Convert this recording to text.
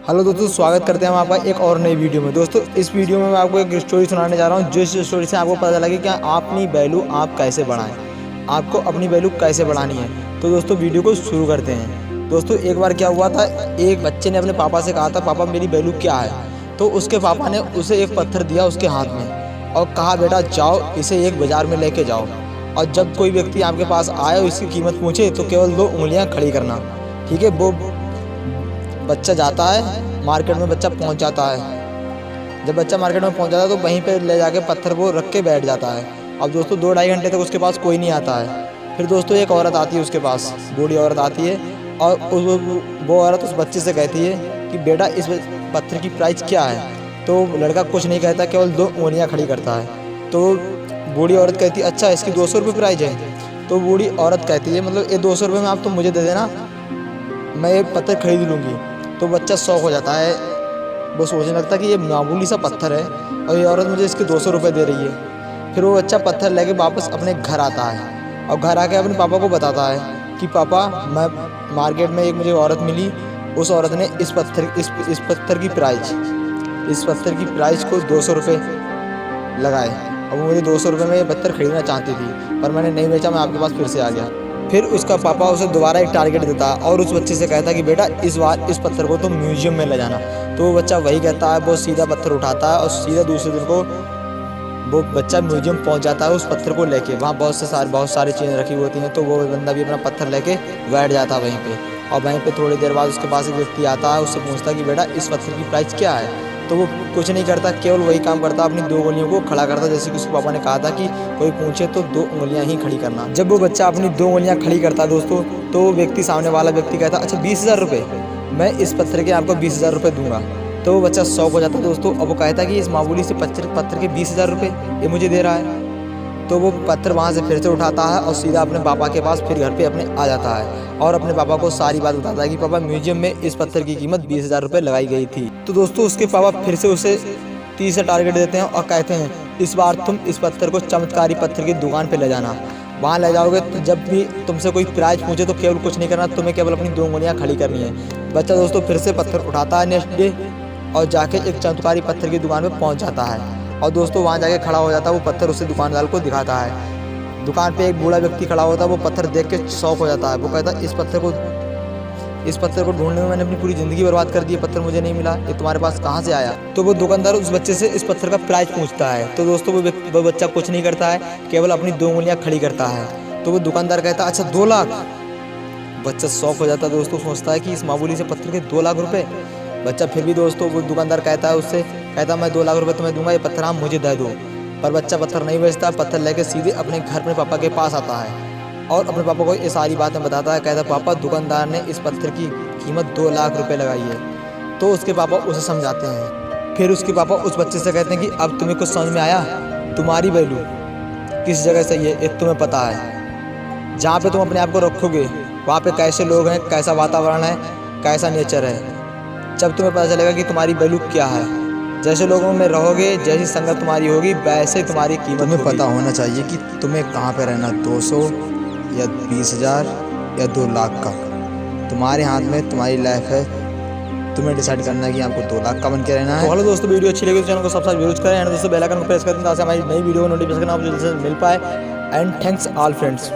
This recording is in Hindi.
हेलो दोस्तों, स्वागत करते हैं हम आपका एक और नई वीडियो में। दोस्तों, इस वीडियो में मैं आपको एक स्टोरी सुनाने जा रहा हूं, जिस स्टोरी से आपको पता लगे कि अपनी वैल्यू आप कैसे बढ़ाएं, आपको अपनी वैल्यू कैसे बढ़ानी है। तो दोस्तों, वीडियो को शुरू करते हैं। दोस्तों, एक बार क्या हुआ था, एक बच्चे ने अपने पापा से कहा था, पापा मेरी वैल्यू क्या है। तो उसके पापा ने उसे एक पत्थर दिया उसके हाथ में और कहा, बेटा जाओ इसे एक बाज़ार में लेके जाओ, और जब कोई व्यक्ति आपके पास आए और इसकी कीमत पूछे तो केवल 2 उंगलियां खड़ी करना। ठीक है। वो बच्चा जाता है मार्केट में, बच्चा पहुंच जाता है। जब बच्चा मार्केट में पहुंच जाता है तो वहीं पे ले जाके पत्थर को रख के बैठ जाता है। अब दोस्तों 2-2.5 घंटे तक उसके पास कोई नहीं आता है। फिर दोस्तों एक औरत आती है उसके पास, बूढ़ी औरत आती है, और वो औरत उस बच्चे से कहती है कि बेटा इस पत्थर की प्राइस क्या है। तो लड़का कुछ नहीं कहता, केवल 2 उंगलियाँ खड़ी करता है। तो बूढ़ी औरत कहती है, अच्छा इसकी 200 रुपये प्राइस है। तो बूढ़ी औरत कहती है, मतलब ये 200 रुपये में आप तो मुझे दे देना, मैं ये पत्थर खरीद लूँगी। तो बच्चा शौक हो जाता है, वो सोचने लगता है कि ये मामूली सा पत्थर है और ये औरत मुझे इसके 200 रुपये दे रही है। फिर वो बच्चा पत्थर लेके वापस अपने घर आता है और घर आके अपने पापा को बताता है कि पापा, मैं मार्केट में एक मुझे औरत मिली, उस औरत ने इस पत्थर की प्राइस को 200 रुपये लगाए और वो मुझे 200 रुपये में ये पत्थर खरीदना चाहती थी, पर मैंने नहीं बेचा, मैं आपके पास फिर से आ गया। फिर उसका पापा उसे दोबारा एक टारगेट देता है और उस बच्चे से कहता है कि बेटा इस बार इस पत्थर को तुम म्यूजियम में ले जाना। तो वो बच्चा वही कहता है, वो सीधा पत्थर उठाता है और सीधा दूसरे दिन को वो बच्चा म्यूजियम पहुंच जाता है उस पत्थर को लेके। वहाँ बहुत सारी चीज़ें रखी होती हैं। तो वो बंदा भी अपना पत्थर लेके बैठ जाता है वहीं पे, और वहीं पे थोड़ी देर बाद उसके पास एक व्यक्ति आता है, उससे पूछता है कि बेटा इस पत्थर की प्राइस क्या है। तो वो कुछ नहीं करता, केवल वही काम करता, अपनी 2 उंगलियों को खड़ा करता, जैसे कि उसके पापा ने कहा था कि कोई पूछे तो 2 उंगलियां ही खड़ी करना। जब वो बच्चा अपनी 2 उंगलियां खड़ी करता दोस्तों, तो वो व्यक्ति, सामने वाला व्यक्ति कहता, अच्छा 20,000 रुपये, मैं इस पत्थर के आपको 20,000 रुपये दूंगा। तो वो बच्चा शौक हो जाता दोस्तों, और वो कहता है कि इस मामूली से पत्थर के 20,000 रुपये ये मुझे दे रहा है। तो वो पत्थर वहाँ से फिर से उठाता है और सीधा अपने पापा के पास फिर घर पे अपने आ जाता है और अपने पापा को सारी बात बताता है कि पापा म्यूजियम में इस पत्थर की कीमत 20,000 रुपये लगाई गई थी। तो दोस्तों उसके पापा फिर से उसे 30 टारगेट देते हैं और कहते हैं, इस बार तुम इस पत्थर को चमत्कारी पत्थर की दुकान पर ले जाना। वहाँ ले जाओगे तो जब भी तुमसे कोई प्राइस पूछे तो केवल कुछ नहीं करना, तुम्हें केवल अपनी 2 उंगलियाँ खड़ी करनी है। बच्चा दोस्तों फिर से पत्थर उठाता है नेक्स्ट डे और जाके एक चमत्कारी पत्थर की दुकान पर पहुँच जाता है। और दोस्तों वहाँ जाके खड़ा हो जाता है, वो पत्थर उसे दुकानदार को दिखाता है। दुकान पे एक बूढ़ा व्यक्ति खड़ा होता है, वो पत्थर देख के शौक हो जाता है। वो कहता है, इस पत्थर को ढूंढने में मैंने अपनी पूरी ज़िंदगी बर्बाद कर दी, पत्थर मुझे नहीं मिला, ये तुम्हारे पास कहाँ से आया। तो वो दुकानदार उस बच्चे से इस पत्थर का प्राइस पूछता है। तो दोस्तों वो बच्चा कुछ नहीं करता है, केवल अपनी 2 उंगलियाँ खड़ी करता है। तो वो दुकानदार कहता है, अच्छा 2 लाख। बच्चा शौक हो जाता है दोस्तों, सोचता है कि इस मामूली से पत्थर के 2 लाख रुपये। बच्चा फिर भी दोस्तों वो दुकानदार कहता है उससे, कहता मैं 2 लाख रुपये तुम्हें दूंगा, ये पत्थर आप मुझे दे दो। पर बच्चा पत्थर नहीं बेचता, पत्थर लेके सीधे अपने घर अपने पापा के पास आता है और अपने पापा को ये सारी बातें बताता है। कहता है, पापा दुकानदार ने इस पत्थर की कीमत 2 लाख रुपए लगाई है। तो उसके पापा उसे समझाते हैं। फिर उसके पापा उस बच्चे से कहते हैं कि अब तुम्हें कुछ समझ में आया, तुम्हारी वैल्यू किस जगह सही है एक तुम्हें पता है। जहाँ पे तुम अपने आप को रखोगे वहाँ पे कैसे लोग हैं, कैसा वातावरण है, कैसा नेचर है, जब तुम्हें पता चलेगा कि तुम्हारी वैल्यू क्या है। जैसे लोगों में रहोगे, जैसी संगत तुम्हारी होगी, वैसे तुम्हारी कीमत तुम्हें पता होना चाहिए कि तुम्हें कहाँ पे रहना, 200 या 20,000 या 2 लाख का। तुम्हारे हाथ में तुम्हारी लाइफ है, तुम्हें डिसाइड करना है कि आपको 2 लाख का बन के रहना है। तो हेलो दोस्तों, वीडियो अच्छी लगी तो चैनल को सब्सक्राइब जरूर करें एंड दोस्तों बेल आइकन को प्रेस कर दें ताकि हमारी नई वीडियो नोटिफिकेशन आप जल्दी से मिल पाए। And thanks all friends.